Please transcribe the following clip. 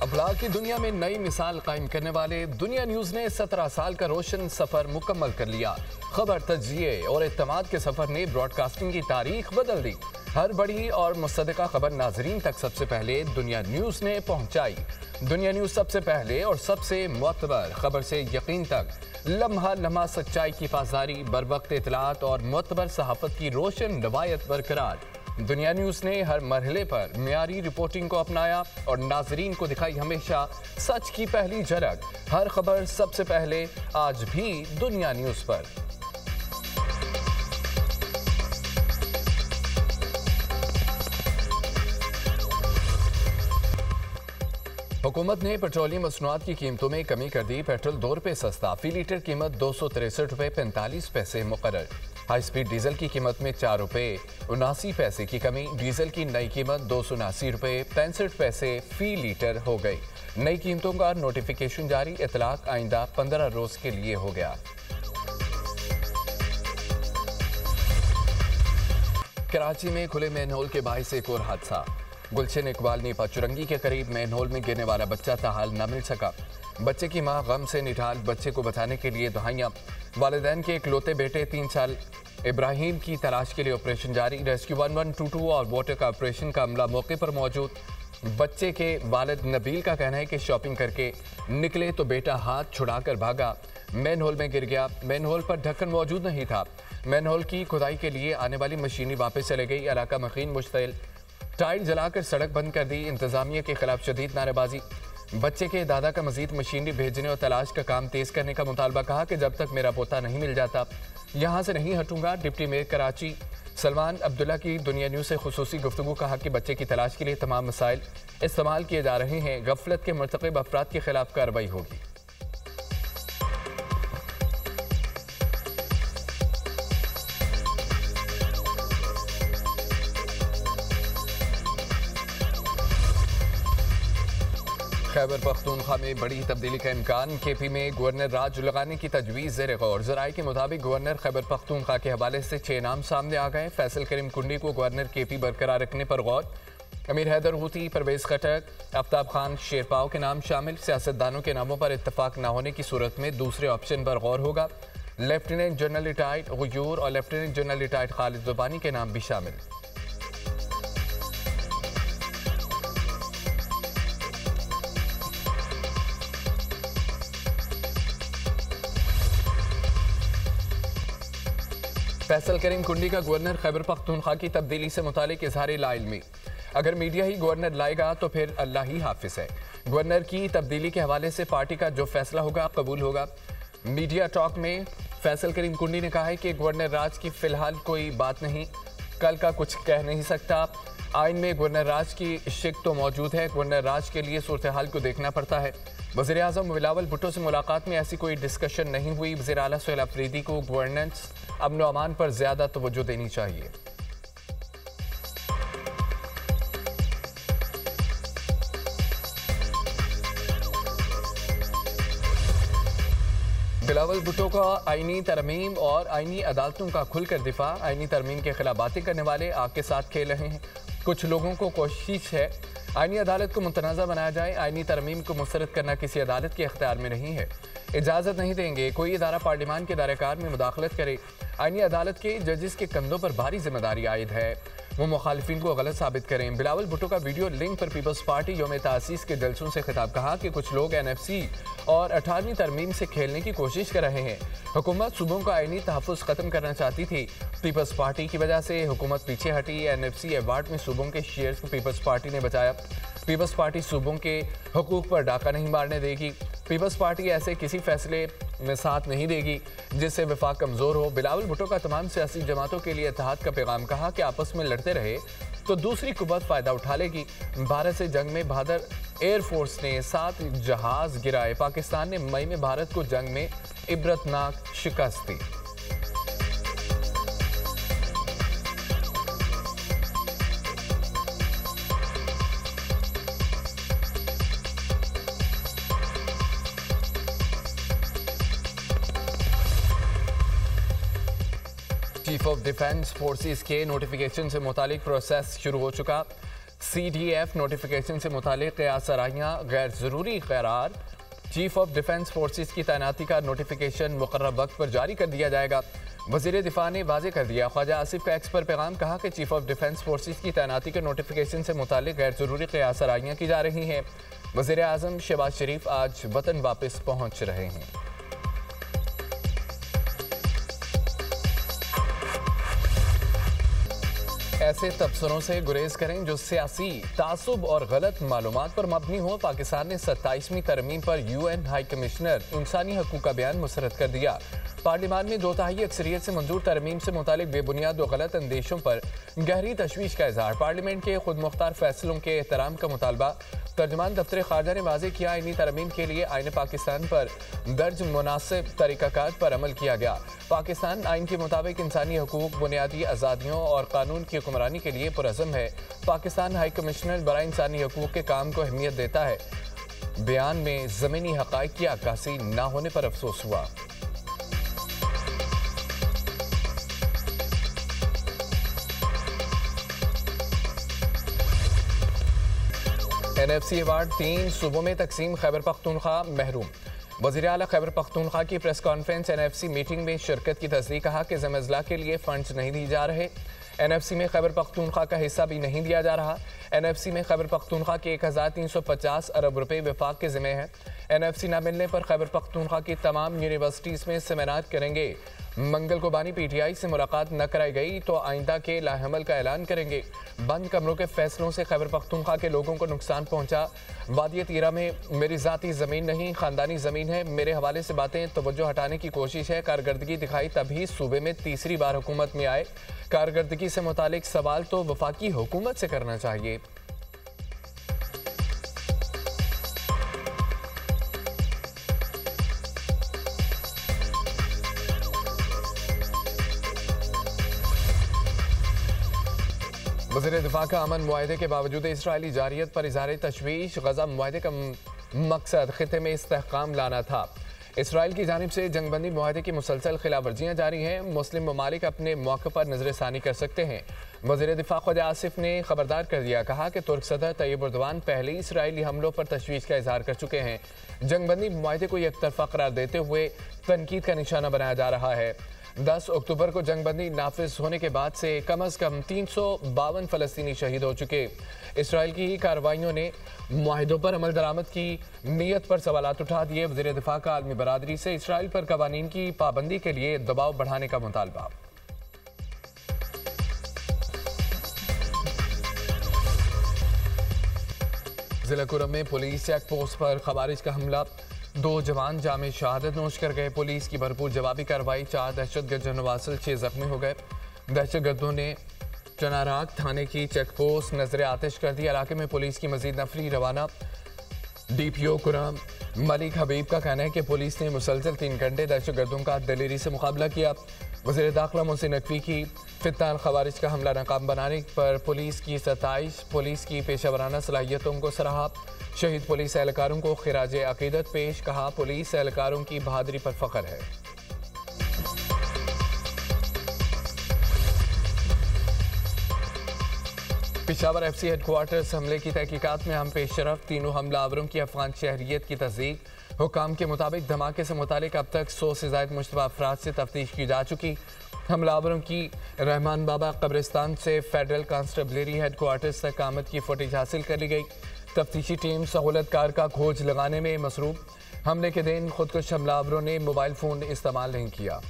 अखलाक की दुनिया में नई मिसाल कायम करने वाले दुनिया न्यूज ने 17 साल का रोशन सफर मुकम्मल कर लिया। खबर, तज्जिए और इत्तेमाद के सफर ने ब्रॉडकास्टिंग की तारीख बदल दी। हर बड़ी और मुसद्दका खबर नाजरीन तक सबसे पहले दुनिया न्यूज ने पहुंचाई। दुनिया न्यूज सबसे पहले और सबसे मुअतबर खबर से यकीन तक लम्हा लम्हा सच्चाई की पासदारी, बरवक्त इतलात और मुअतबर सहाफत की रोशन रवायत बरकरार। दुनिया न्यूज ने हर मरहले पर मियारी रिपोर्टिंग को अपनाया और नाजरीन को दिखाई हमेशा सच की पहली झलक। हर खबर सबसे पहले, आज भी दुनिया न्यूज पर। हुकूमत ने पेट्रोलियम मसनूआत की कीमतों में कमी कर दी। पेट्रोल 2 रुपये सस्ता, फी लीटर कीमत 263 रुपये 45 पैसे मुकर्रर। हाई स्पीड डीजल की कीमत में 4 रुपये 79 पैसे की कमी। डीजल की नई कीमत 279 रुपये 65 पैसे फी लीटर हो गई। नई कीमतों का नोटिफिकेशन जारी। इतलाक आइंदा 15 रोज के लिए हो गया। कराची में खुले मैनहोल के बाइस एक और हादसा। गुलशन इकबाल नीपा चुरंगी के करीब मैनहोल में गिरने वाला बच्चा ताहाल न मिल सका। बच्चे की मां गम से निढाल, बच्चे को बचाने के लिए दुहाइयां। वालिदैन के इकलौते बेटे 3 साल इब्राहिम की तलाश के लिए ऑपरेशन जारी। रेस्क्यू 1122 और वाटर कॉर्पोरेशन का अमला मौके पर मौजूद। बच्चे के वालिद नबील का कहना है कि शॉपिंग करके निकले तो बेटा हाथ छुड़ाकर भागा, मैनहोल में गिर गया। मैनहोल पर ढक्कन मौजूद नहीं था। मैनहोल की खुदाई के लिए आने वाली मशीनरी वापस चले गई। इलाका मकीन मुश्तिल। टाइल जलाकर सड़क बंद कर दी। इंतजामिया के खिलाफ शदीद नारेबाजी। बच्चे के दादा का मजीद मशीनरी भेजने और तलाश का काम तेज करने का मुतालबा। कहा कि जब तक मेरा पोता नहीं मिल जाता यहाँ से नहीं हटूंगा। डिप्टी मेयर कराची सलमान अब्दुल्ला की दुनिया न्यूज से खुसूसी गुफ्तगू। कहा कि बच्चे की तलाश के लिए तमाम मसाइल इस्तेमाल किए जा रहे हैं। गफलत के मुर्तकिब अफराद के खिलाफ कार्रवाई होगी। खैबर पख्तूनख्वा में बड़ी तब्दीली का इम्कान। केपी में गवर्नर राज लगाने की तजवीज़ ज़ेर गौर। ज़राए के मुताबिक गवर्नर खैबर पख्तूनख्वा के हवाले से 6 नाम सामने आ गए। फैसल करीम कुंडी को गवर्नर केपी बरकरार रखने पर गौर। अमीर हैदर हूती, परवेज खटक, आफ्ताब खान शेरपाव के नाम शामिल। सियासतदानों के नामों पर इत्तफाक न होने की सूरत में दूसरे ऑप्शन पर गौर होगा। लेफ्टिनेंट जनरल रिटायर्ड गुयूर और लेफ्टिनेंट जनरल रिटायर्ड खालिद ज़ुबानी के नाम भी शामिल। फैसल करीम कुंडी का गवर्नर खैबर पख्तूनख्वा की तब्दीली से मुतालिक इजहार लाइल्मी। अगर मीडिया ही गवर्नर लाएगा तो फिर अल्लाह ही हाफिज है। गवर्नर की तब्दीली के हवाले से पार्टी का जो फैसला होगा कबूल होगा। मीडिया टॉक में फैसल करीम कुंडी ने कहा है कि गवर्नर राज की फिलहाल कोई बात नहीं, कल का कुछ कह नहीं सकता। आइन में गवर्नर राज की शिक तो मौजूद है। गवर्नर राज के लिए सूरत हाल को देखना पड़ता है। वज़ीर आज़म बिलावल भुट्टो से मुलाकात में ऐसी कोई डिस्कशन नहीं हुई। वज़ीर आला सुहेल अफरीदी को गवर्नेंस, अमन व अमान पर ज्यादा तवज्जो देनी चाहिए। बिलावल भुट्टो का आईनी तरमीम और आईनी अदालतों का खुलकर दिफा। आईनी तरमीम के खिलाफ बातें करने वाले आग के साथ खेल रहे हैं। कुछ लोगों को कोशिश है आईनी अदालत को मुतनाज़ा बनाया जाए। आईनी तरमीम को मुस्तरद करना किसी अदालत के इख्तियार में नहीं है। इजाज़त नहीं देंगे कोई इदारा पार्लियामान के दायरेकार में मुदाखलत करे। आईनी अदालत के जजेस के कंधों पर भारी जिम्मेदारी आयद है, वो मुखालिफिन को गलत साबित करें। बिलावल भुट्टो का वीडियो लिंक पर पीपल्स पार्टी यौम तासीस के जलसों से खिताब। कहा कि कुछ लोग NFC और 18वीं तरमीम से खेलने की कोशिश कर रहे हैं। हुकूमत सूबों का आईनी तहफ़्फ़ुज़ ख़त्म करना चाहती थी। पीपल्स पार्टी की वजह से हुकूमत पीछे हटी। NFC अवार्ड में सूबों के शेयर्स को पीपल्स पार्टी ने बचाया। पीपल्स पार्टी सूबों के हुकूक पर डाका नहीं मारने देगी। पीपल्स पार्टी ऐसे किसी फैसले में साथ नहीं देगी जिससे वफाक कमज़ोर हो। बिलावल भुट्टो का तमाम सियासी जमातों के लिए इत्तेहाद का पैगाम। कहा कि आपस में लड़ते रहे तो दूसरी कुव्वत फ़ायदा उठा लेगी। भारत से जंग में बहादुर एयरफोर्स ने 7 जहाज़ गिराए। पाकिस्तान ने मई में भारत को जंग में इबरतनाक शिकस्त दी। चीफ ऑफ डिफेंस फोर्सेस के नोटिफिकेशन से मुतालिक प्रोसेस शुरू हो चुका। CDF नोटिफिकेशन से मुतालिक क़यास आराइयाँ गैर ज़रूरी करार। चीफ ऑफ डिफेंस फोर्सेस की तैनाती का नोटिफिकेशन मुकर्रर वक्त पर जारी कर दिया जाएगा। वज़ीर दिफा ने वाज़ेह कर दिया। ख्वाजा आसिफ का एक्स पर पैगाम कहा कि चीफ ऑफ डिफेंस फोर्सेस की तैनाती के नोटिफिकेशन से मुतालिक गैर ज़रूरी क़यास आराइयाँ की जा रही हैं। वज़ीर आज़म शहबाज शरीफ आज वतन वापस पहुँच रहे हैं। ऐसे तबसरों से गुरेज करें जो सियासी तासुब और गलत मालूमात पर मबनी हो। पाकिस्तान ने 27वीं तरमीम पर UN हाई कमिश्नर इंसानी हकूक़ का बयान मुस्तरद कर दिया। पार्लियामान में 2/3 अक्सरियत से मंजूर तरमीम से मुतालिक बेबुनियाद और गलत अंदेशों पर गहरी तशवीश का इजहार। पार्लियामेंट के खुद मुख्तार फैसलों के एहतराम का मुतालबा। तर्जमान दफ्तर खारजा ने वाज़ेह किया, आईनी तरमीम के लिए आईन पाकिस्तान पर दर्ज मुनासिब तरीक़ाकार पर अमल किया गया। पाकिस्तान आइन के मुताबिक इंसानी हकूक़, बुनियादी आज़ादियों और कानून की हुक्मरानी के लिए पुरअज़म है। पाकिस्तान हाई कमिश्नर बराए इंसानी हकूक़ के काम को अहमियत देता है। बयान में ज़मीनी हक़ाइक़ की अक्कासी न होने पर अफसोस हुआ। NFC अवार्ड 3 सूबों में तकसीम, खैबर पख्तूनख्वा महरूम। वज़ीर आला खैबर पख्तूनख्वा की प्रेस कॉन्फ्रेंस NFC मीटिंग में शिरकत की तस्दीक। कहा कि ज़िम्मा अज़ला के लिए फंड्स नहीं दिए जा रहे। NFC में खैबर पख्तूनख्वा का हिस्सा भी नहीं दिया जा रहा। NFC में खैबर पख्तूनख्वा के 1350 अरब रुपए वफाक के ज़िम्मे हैं। NFC न मिलने पर खैबर पख्तूनख्वा की तमाम यूनिवर्सिटीज़ में सेमिनार करेंगे। मंगल को बानी PTI से मुलाकात न कराई गई तो आइंदा के लाहमल का ऐलान करेंगे। बंद कमरों के फैसलों से खैबर पख्तूनख्वा के लोगों को नुकसान पहुंचा। वादी तीरा में मेरी ज़ाती ज़मीन नहीं, ख़ानदानी ज़मीन है। मेरे हवाले से बातें तवज्जो हटाने की कोशिश है। कारकर्दगी दिखाई तभी सूबे में तीसरी बार हुकूमत में आए। कारकर्दगी से मुतालिक सवाल तो वफाकी हुकूमत से करना चाहिए। वज़ीर दिफा का अमन मुआहदे के बावजूद इसराइली जारियत पर इज़हार तशवीश। गज़ा मुआहदे का मकसद खिते में इस्तेहकाम लाना था। इसराइल की जानिब से जंगबंदी मुआहदे की मुसलसल खिलाफवर्जियाँ जारी हैं। मुस्लिम ममालिक अपने मौके पर नजरसानी कर सकते हैं। वज़ीर दिफा ख्वाजा आसिफ ने खबरदार कर दिया। कहा कि तुर्क सदर तैयब एर्दोगान पहले ही इसराइली हमलों पर तशवीश का इजहार कर चुके हैं। जंगबंदी मुआहदे को एक तरफा करार देते हुए तनकीद का निशाना बनाया जा रहा है। 10 अक्टूबर को जंगबंदी नाफिज होने के बाद से कम 352 फ़लस्तीनी शहीद हो चुके। इसराइल की कार्रवाइयों ने मुआहिदों पर अमल दरामद की नीयत पर सवालात उठा दिए। वज़ीर दिफा का आलमी बरादरी से इसराइल पर कवानीन की पाबंदी के लिए दबाव बढ़ाने का मुतालबा। जिला कुरम में पुलिस चेक पोस्ट पर खवारिज का हमला। 2 जवान जामे शहादत नोश कर गए। पुलिस की भरपूर जवाबी कार्रवाई। 4 दहशतगर्द जनवासिल 6 जख्मी हो गए। दहशतगर्दों ने चनाराग थाने की चेक पोस्ट नजर आतिश कर दी। इलाके में पुलिस की मजीद नफरी रवाना। DPO कुरम मलिक हबीब का कहना है कि पुलिस ने मुसलसल 3 घंटे दहशतगर्दों का दिलेरी से मुकाबला किया। वज़ीर दाखिला मोहसिन नकवी की फित्तान खवारिज का हमला नाकाम बनाने पर पुलिस की सताइश। पुलिस की पेशेवराना सलाहियतों को सराहा। शहीद पुलिस एहलकारों को खिराज अकीदत पेश। कहा पुलिस एहलकारों की बहादुरी पर फख्र है। पेशावर FC हेडक्वार्टर्स हमले की तहकीकात में हम पेशरफ। तीनों हमलावरों की अफगान शहरियत की तस्दीक। हुकाम के मुताबिक धमाके से मुतालिक अब तक 100 से ज़ायद मुश्तबा अफराद से तफ्तीश की जा चुकी। हमलावरों की रहमान बाबा कब्रिस्तान से फेडरल कांस्टेबलरी हेडक्वार्टर्स तक आमद की फुटेज हासिल कर ली गई। तफ्तीशी टीम सहूलतकार का खोज लगाने में मसरूफ। हमले के दिन खुदकुश हमलावरों ने मोबाइल फ़ोन इस्तेमाल नहीं किया।